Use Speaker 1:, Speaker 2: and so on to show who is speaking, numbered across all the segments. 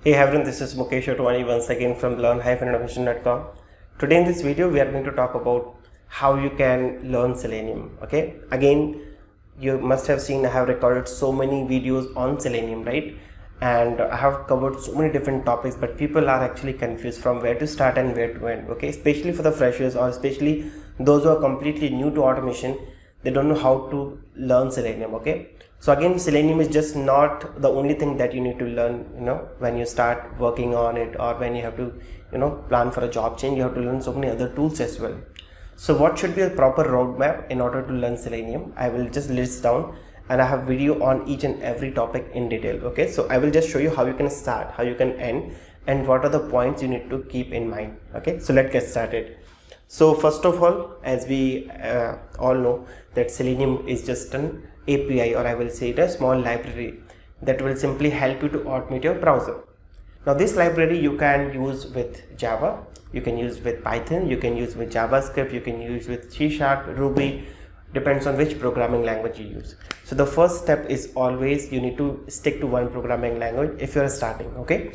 Speaker 1: Hey everyone, this is Mukesh Otwani once again from learn-innovation.com. Today in this video, we are going to talk about how you can learn Selenium. Okay, again, you must have seen I have recorded so many videos on Selenium, right? And I have covered so many different topics, but people are actually confused from where to start and where to end. Okay, especially for the freshers or especially those who are completely new to automation, they don't know how to learn Selenium. Okay, so again, Selenium is just not the only thing that you need to learn, when you start working on it or when you have to, plan for a job change. You have to learn so many other tools as well. So what should be a proper roadmap in order to learn Selenium? I will just list down, and I have video on each and every topic in detail. Okay, so I will just show you how you can start, how you can end, and what are the points you need to keep in mind. Okay, so let's get started. So first of all, as we all know, that Selenium is just an API, or I will say it a small library that will simply help you to automate your browser. Now this library you can use with Java, you can use with Python, you can use with JavaScript, you can use with C#, Ruby, depends on which programming language you use. So the first step is always you need to stick to one programming language if you are starting. Okay,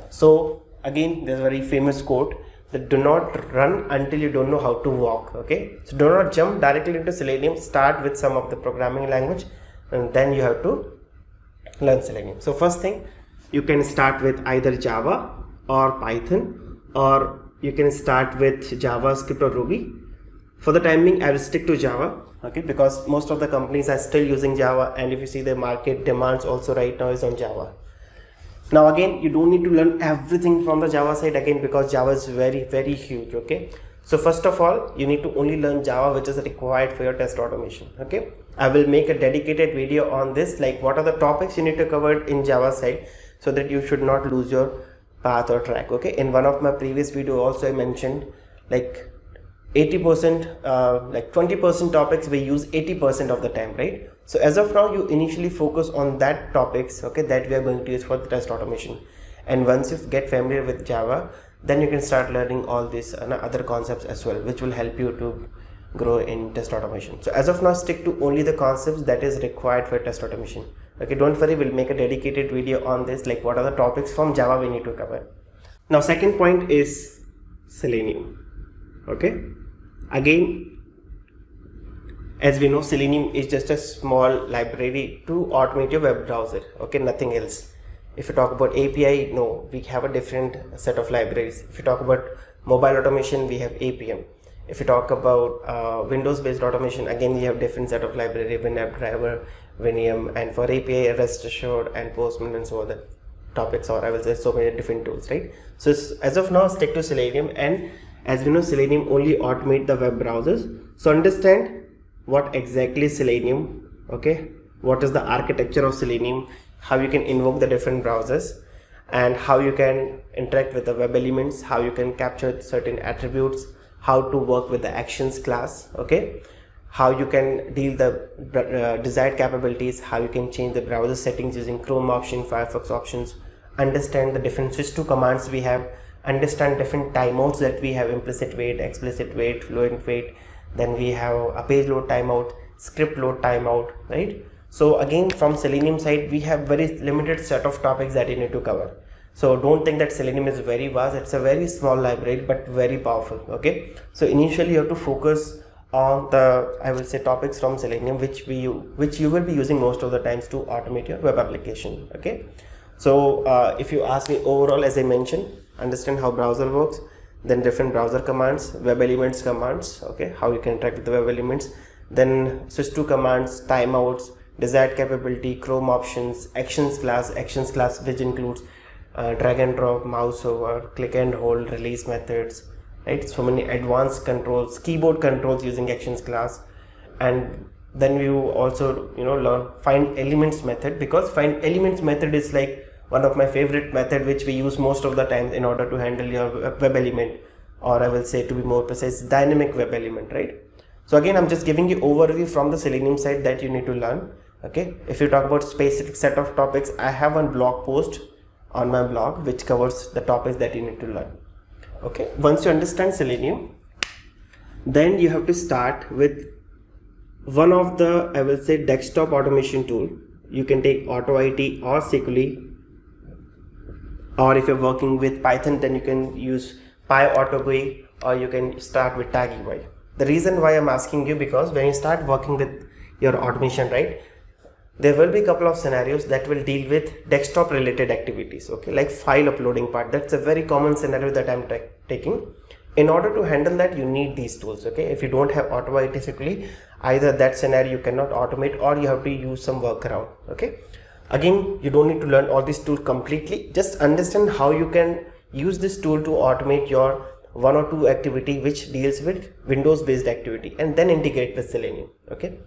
Speaker 1: so again, there's a very famous quote that do not run until you don't know how to walk. Okay, so do not jump directly into Selenium. Start with some of the programming language and then you have to learn Selenium. So first thing, you can start with either Java or Python, or you can start with JavaScript or Ruby. For the time being, I will stick to Java, okay, because most of the companies are still using Java, and if you see the market demands also right now is on Java. Now again, you don't need to learn everything from the Java side again, because Java is very huge. Okay, so first of all, you need to only learn Java, which is required for your test automation. Okay, I will make a dedicated video on this, like what are the topics you need to cover in Java side, so that you should not lose your path or track. Okay, in one of my previous video also I mentioned like 80%, like 20% topics we use 80% of the time, right? So as of now, you initially focus on that topics, okay, that we are going to use for the test automation. And once you get familiar with Java, then you can start learning all these other concepts as well, which will help you to grow in test automation. So as of now, stick to only the concepts that is required for test automation. Okay, don't worry, we'll make a dedicated video on this, like what are the topics from Java we need to cover. Now second point is Selenium. Okay, again, as we know, Selenium is just a small library to automate your web browser. Okay, nothing else. If you talk about API, no, we have a different set of libraries. If you talk about mobile automation, we have APM. If you talk about Windows based automation, again we have different set of library, WinAppDriver, Vimium, and for API, Rest Assured and Postman, and so other topics, or I will say so many different tools, right? So as of now, stick to Selenium, and as we know, Selenium only automate the web browsers. So understand what exactly is Selenium, okay, what is the architecture of Selenium, how you can invoke the different browsers, and how you can interact with the web elements, how you can capture certain attributes, how to work with the actions class, okay, how you can deal the desired capabilities, how you can change the browser settings using Chrome option, Firefox options, understand the different switch-to commands we have, understand different timeouts that we have, implicit wait, explicit wait, fluent wait, then we have a page load timeout, script load timeout, right? So again, from Selenium side, we have very limited set of topics that you need to cover. So don't think that Selenium is very vast. It's a very small library but very powerful. Okay, so initially you have to focus on the, I will say, topics from Selenium which you will be using most of the times to automate your web application. Okay, so if you ask me overall, as I mentioned, understand how browser works, then different browser commands, web elements commands, okay, how you can interact with the web elements, then switch-to commands, timeouts, desired capability, Chrome options, actions class which includes drag and drop, mouse over, click and hold, release methods, right? So many advanced controls, keyboard controls using actions class. And then you also learn find elements method, because find elements method is like one of my favorite method which we use most of the time in order to handle your web element, or I will say, to be more precise, dynamic web element, right? So again, I'm just giving you overview from the Selenium side that you need to learn. Okay, if you talk about specific set of topics, I have one blog post on my blog which covers the topics that you need to learn. Okay, once you understand Selenium, then you have to start with one of the, I will say, desktop automation tool. You can take AutoIT or Sequely or if you're working with Python, then you can use PyAutoGUI, or you can start with TagUI. The reason why I'm asking you, because when you start working with your automation, right, there will be a couple of scenarios that will deal with desktop related activities, okay, like file uploading part. That's a very common scenario that I'm taking. In order to handle that, you need these tools, okay. If you don't have AutoGUI, typically either that scenario you cannot automate, or you have to use some workaround, okay. Again, you don't need to learn all these tools completely. Just understand how you can use this tool to automate your one or two activity which deals with Windows based activity, and then integrate with Selenium, okay.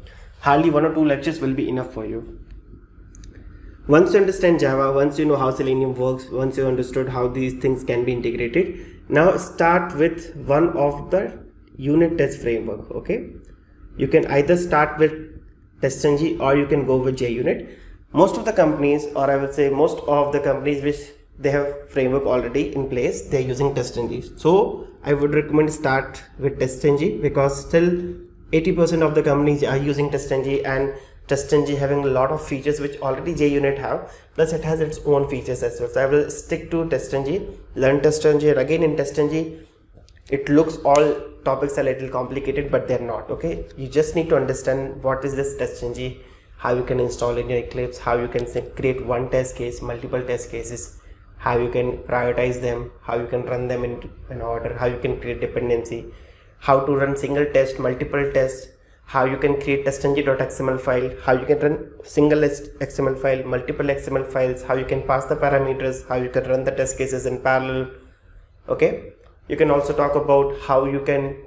Speaker 1: Hardly 1 or 2 lectures will be enough for you. Once you understand Java, once you know how Selenium works, once you understood how these things can be integrated, now start with one of the unit test framework, okay. You can either start with TestNG or you can go with JUnit. Most of the companies, or I would say most of the companies which they have framework already in place, they're using TestNG. So I would recommend start with TestNG, because still 80% of the companies are using TestNG, and TestNG having a lot of features which already JUnit have, plus it has its own features as well. So I will stick to TestNG, learn TestNG, and again in TestNG, it looks all topics are a little complicated, but they're not, okay. You just need to understand what is this TestNG, how you can install in your Eclipse, how you can create one test case, multiple test cases, how you can prioritize them, how you can run them in order, how you can create dependency, how to run single test, multiple tests, how you can create testng.xml file, how you can run single XML file, multiple XML files, how you can pass the parameters, how you can run the test cases in parallel, okay. You can also talk about how you can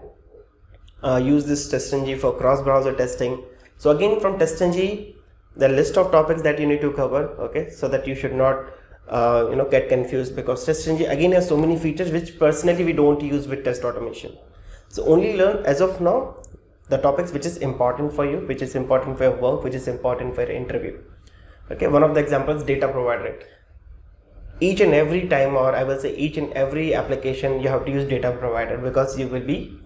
Speaker 1: use this TestNG for cross-browser testing. So again, from TestNG, the list of topics that you need to cover, okay, so that you should not get confused, because TestNG again has so many features which personally we don't use with test automation. So only learn as of now the topics which is important for you, which is important for your work, which is important for your interview, okay. One of the examples, data provider. Each and every time, or I will say each and every application, you have to use data provider, because you will be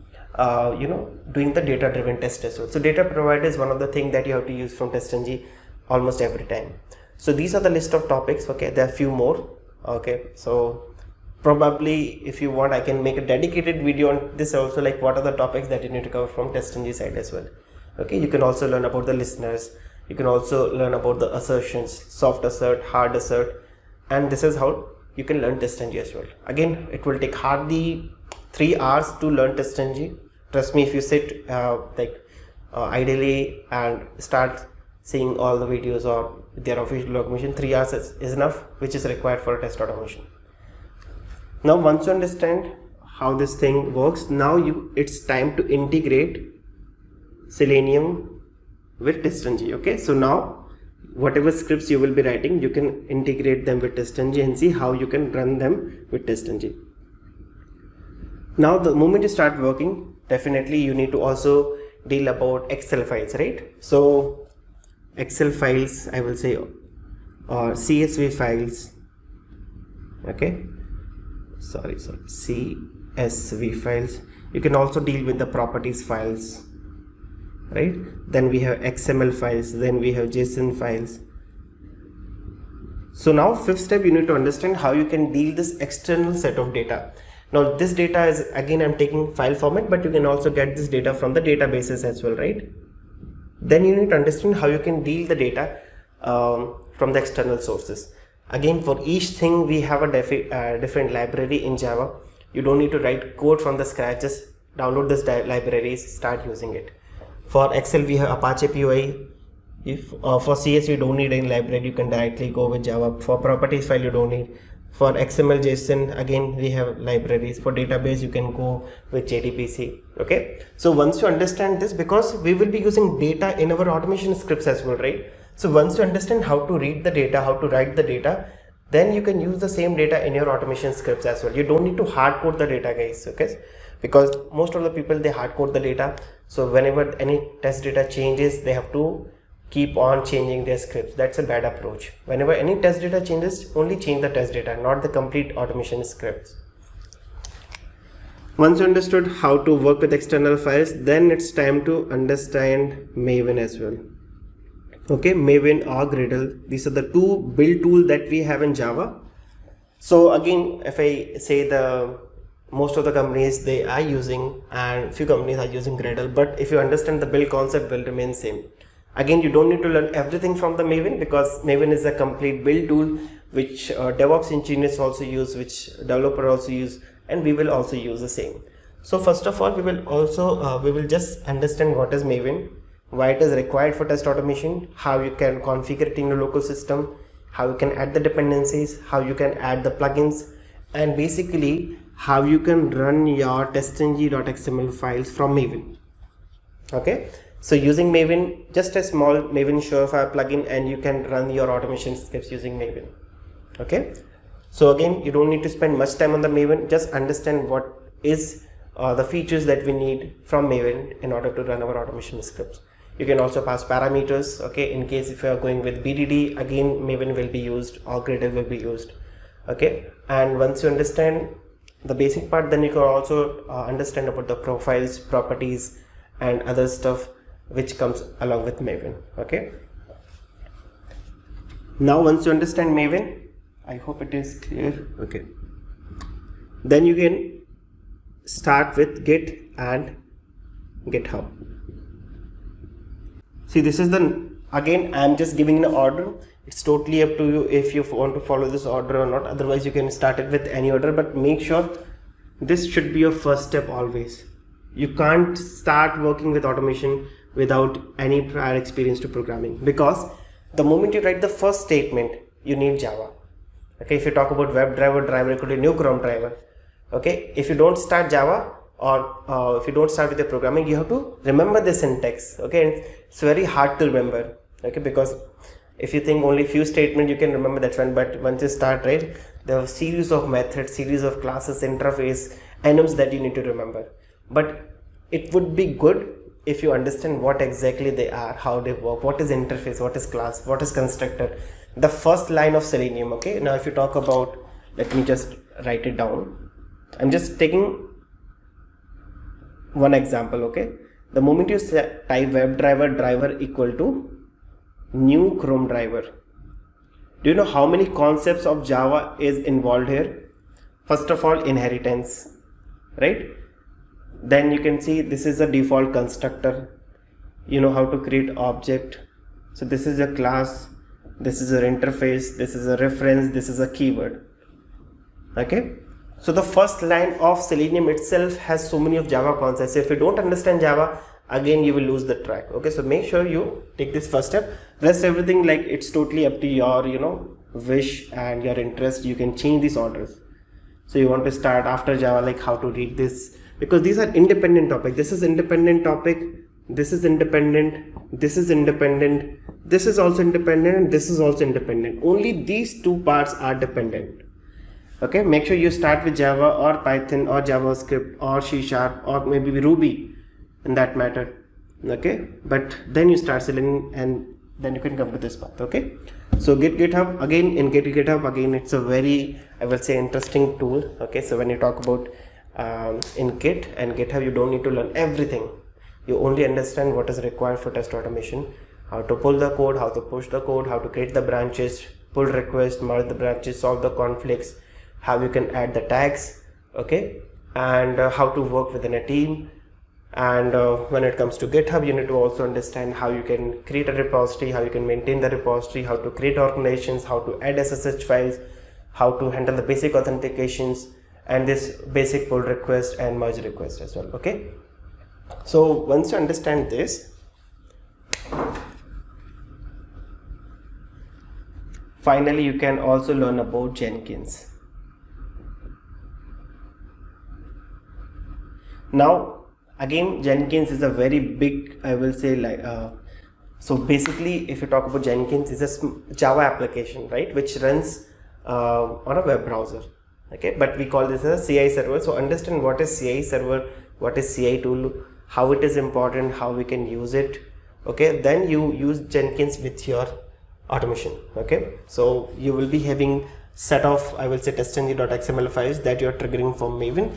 Speaker 1: doing the data driven test as well. So data provider is one of the things that you have to use from TestNG almost every time. So these are the list of topics, okay. There are few more, okay. So probably if you want, I can make a dedicated video on this also, like what are the topics that you need to cover from TestNG side as well, okay. You can also learn about the listeners, you can also learn about the assertions, soft assert, hard assert, and this is how you can learn TestNG as well. Again, it will take hardly 3 hours to learn TestNG. Trust me, if you sit ideally and start seeing all the videos or their official automation, 3 hours is enough, which is required for a test automation. Now once you understand how this thing works, now it's time to integrate Selenium with TestNG, okay. So now whatever scripts you will be writing, you can integrate them with TestNG and see how you can run them with TestNG. Now the moment you start working, definitely you need to also deal about Excel files, right? So Excel files, I will say, or CSV files, okay, CSV files. You can also deal with the properties files, right? Then we have XML files, then we have JSON files. So now fifth step, you need to understand how you can deal this external set of data. Now this data is, again, I'm taking file format, but you can also get this data from the databases as well, right? Then you need to understand how you can deal the data from the external sources. Again, for each thing we have a different library in Java. You don't need to write code from the scratch, just download this libraries, start using it. For Excel we have Apache POI. If for CS you don't need any library, you can directly go with Java. For properties file you don't need. For XML JSON, again we have libraries. For database you can go with JDBC, okay. So once you understand this, because we will be using data in our automation scripts as well, right? So once you understand how to read the data, how to write the data, then you can use the same data in your automation scripts as well. You don't need to hard code the data, guys, okay, because most of the people, they hard code the data. So whenever any test data changes, they have to keep on changing their scripts. That's a bad approach. Whenever any test data changes, only change the test data, not the complete automation scripts. Once you understood how to work with external files, then it's time to understand Maven as well. Okay, Maven or Gradle, these are the two build tools that we have in Java. So again, if I say most of the companies they are using, and few companies are using Gradle, but if you understand the build concept will remain same. Again, you don't need to learn everything from the Maven, because Maven is a complete build tool which DevOps engineers also use, which developer also use, and we will also use the same. So first of all, we will just understand what is Maven, why it is required for test automation, how you can configure it in your local system, how you can add the dependencies, how you can add the plugins, and basically how you can run your testng.xml files from Maven. Okay, so using Maven, just a small Maven Surefire plugin, and you can run your automation scripts using Maven. Okay, so again, you don't need to spend much time on the Maven, just understand what is the features that we need from Maven in order to run our automation scripts. You can also pass parameters, okay, in case if you are going with BDD, again Maven will be used or Gradle will be used. Okay, and once you understand the basic part, then you can also understand about the profiles, properties, and other stuff which comes along with Maven. Okay, now once you understand Maven, I hope it is clear. Okay, then you can start with Git and GitHub. See, this is again I am just giving an order. It's totally up to you if you want to follow this order or not. Otherwise you can start it with any order, but make sure this should be your first step always. You can't start working with automation without any prior experience to programming, because the moment you write the first statement, you need Java. Okay, if you talk about WebDriver, driver equal to new Chrome driver. Okay, if you don't start Java, or if you don't start with the programming, you have to remember the syntax. Okay, and it's very hard to remember. Okay, because if you think only few statements you can remember, that's fine, but once you start, right, there are a series of methods, series of classes, interface, enums that you need to remember. But it would be good if you understand what exactly they are, how they work, what is interface, what is class, what is constructor, the first line of Selenium. Okay, now if you talk about, let me just write it down. I'm just taking one example. Okay, the moment you type WebDriver driver equal to new Chrome driver, do you know how many concepts of Java is involved here? First of all, inheritance, right? Then you can see this is a default constructor. You know how to create object. So this is a class, this is an interface, this is a reference, this is a keyword. Okay, so the first line of Selenium itself has so many of Java concepts. So if you don't understand Java, again you will lose the track. Okay, so make sure you take this first step. Rest everything, like, it's totally up to your wish and your interest. You can change these orders. So you want to start after Java, like how to read this, because these are independent topic. This is independent topic, this is independent, this is independent, this is also independent, and this is also independent. Only these two parts are dependent. Okay, make sure you start with Java or Python or JavaScript or C# or maybe Ruby in that matter. Okay, but then you start Selenium, and then you can come to this path. Okay, so GitHub, again in GitHub, again it's a very, I will say, interesting tool. Okay, so when you talk about in Git and GitHub, you don't need to learn everything. You only understand what is required for test automation, how to pull the code, how to push the code, how to create the branches, pull requests, merge the branches, solve the conflicts, how you can add the tags, okay, and how to work within a team. And when it comes to GitHub, you need to also understand how you can create a repository, how you can maintain the repository, how to create organizations, how to add SSH files, how to handle the basic authentications, and this basic pull request and merge request as well. Okay, so once you understand this, finally you can also learn about Jenkins. Now again, Jenkins is a very big, I will say, like so basically if you talk about Jenkins, is a Java application, right, which runs on a web browser. Okay, but we call this as a CI server. So understand what is CI server, what is CI tool, how it is important, how we can use it. Okay, then you use Jenkins with your automation. Okay, so you will be having set of, I will say, testng.xml files that you are triggering from Maven,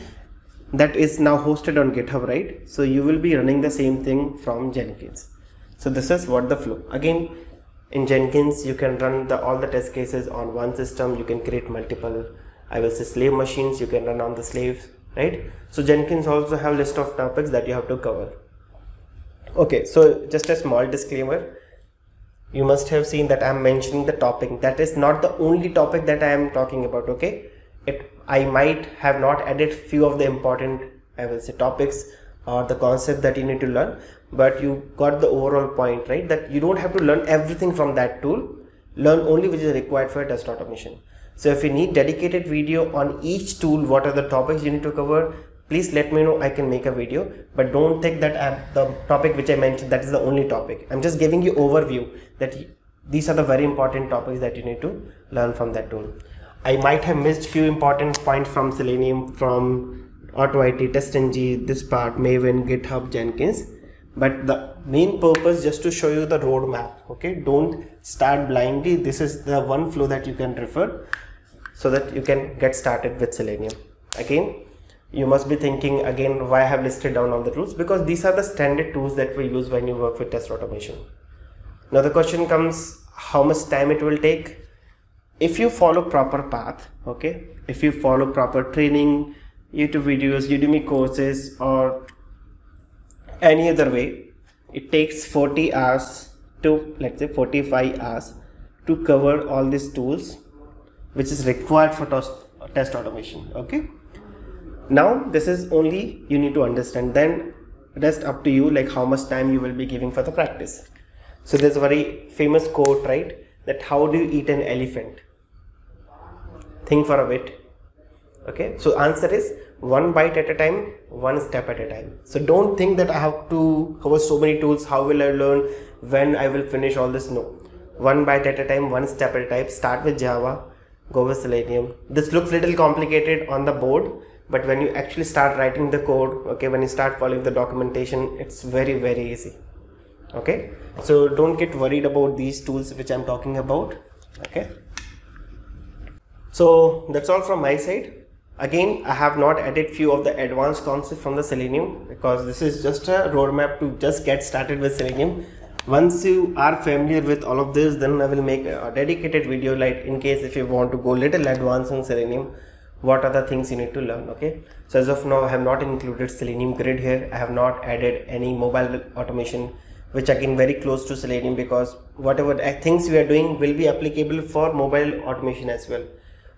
Speaker 1: that is now hosted on GitHub, right? So you will be running the same thing from Jenkins. So this is what the flow. Again, in Jenkins you can run all the test cases on one system. You can create multiple I will say slave machines, you can run on the slaves, right? So Jenkins also have list of topics that you have to cover. Okay, so just a small disclaimer, you must have seen that I am mentioning the topic. That is not the only topic that I am talking about, okay? I might have not added few of the important, I will say, topics or the concept that you need to learn, but you got the overall point, right? That you don't have to learn everything from that tool, learn only which is required for test automation. So if you need dedicated video on each tool, what are the topics you need to cover, please let me know, I can make a video, but don't think that the topic which I mentioned, that is the only topic. I'm just giving you overview that these are the very important topics that you need to learn from that tool. I might have missed few important points from Selenium, from AutoIT, TestNG, this part, Maven, GitHub, Jenkins, but the main purpose just to show you the roadmap, okay? Don't start blindly. This is the one flow that you can refer so that you can get started with Selenium. Again, you must be thinking again, why I have listed down all the tools, because these are the standard tools that we use when you work with test automation. Now the question comes, how much time it will take? If you follow proper path, okay, if you follow proper training, YouTube videos, Udemy courses, or any other way, it takes 40 hours to, let's say 45 hours to cover all these tools which is required for test automation, okay? Now this is only you need to understand, then rest up to you, like how much time you will be giving for the practice. So there's a very famous quote, right, that how do you eat an elephant? Think for a bit, okay? So answer is one bite at a time, one step at a time. So don't think that I have to cover so many tools, how will I learn, when I will finish all this. No, one bite at a time, one step at a time. Start with Java, go with Selenium. This looks little complicated on the board, but when you actually start writing the code, okay, when you start following the documentation, it's very, very easy, okay? So don't get worried about these tools which I'm talking about, okay? So that's all from my side. Again, I have not added few of the advanced concepts from the Selenium because this is just a roadmap to just get started with Selenium. Once you are familiar with all of this, then I will make a dedicated video, like in case if you want to go little advanced in Selenium, what are the things you need to learn, okay? So as of now, I have not included Selenium Grid here. I have not added any mobile automation, which again very close to Selenium, because whatever things we are doing will be applicable for mobile automation as well.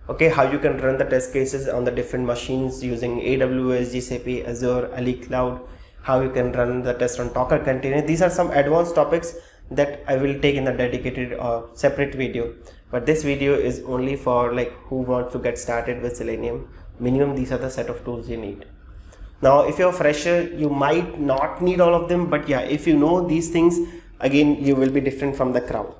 Speaker 1: Okay, how you can run the test cases on the different machines using AWS, GCP, Azure, Ali Cloud, how you can run the test on Docker container. These are some advanced topics that I will take in a dedicated separate video, but this video is only for like who wants to get started with Selenium. Minimum these are the set of tools you need. Now if you're a fresher, you might not need all of them, but yeah, if you know these things, again you will be different from the crowd.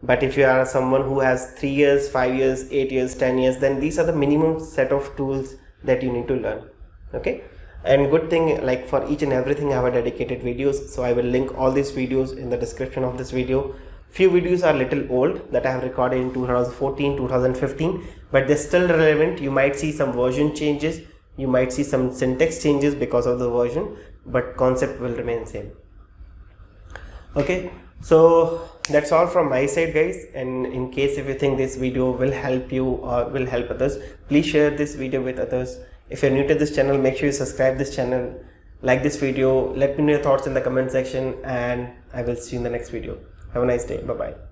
Speaker 1: But if you are someone who has 3 years, 5 years, 8 years, 10 years, then these are the minimum set of tools that you need to learn, okay? And good thing, like for each and everything I have a dedicated videos, so I will link all these videos in the description of this video. Few videos are little old that I have recorded in 2014, 2015, but they're still relevant. You might see some version changes, you might see some syntax changes because of the version, but concept will remain same. Okay, so that's all from my side, guys. And in case if you think this video will help you or will help others, please share this video with others. If you're new to this channel, make sure you subscribe this channel, like this video, let me know your thoughts in the comment section, and I will see you in the next video. Have a nice day. Bye bye.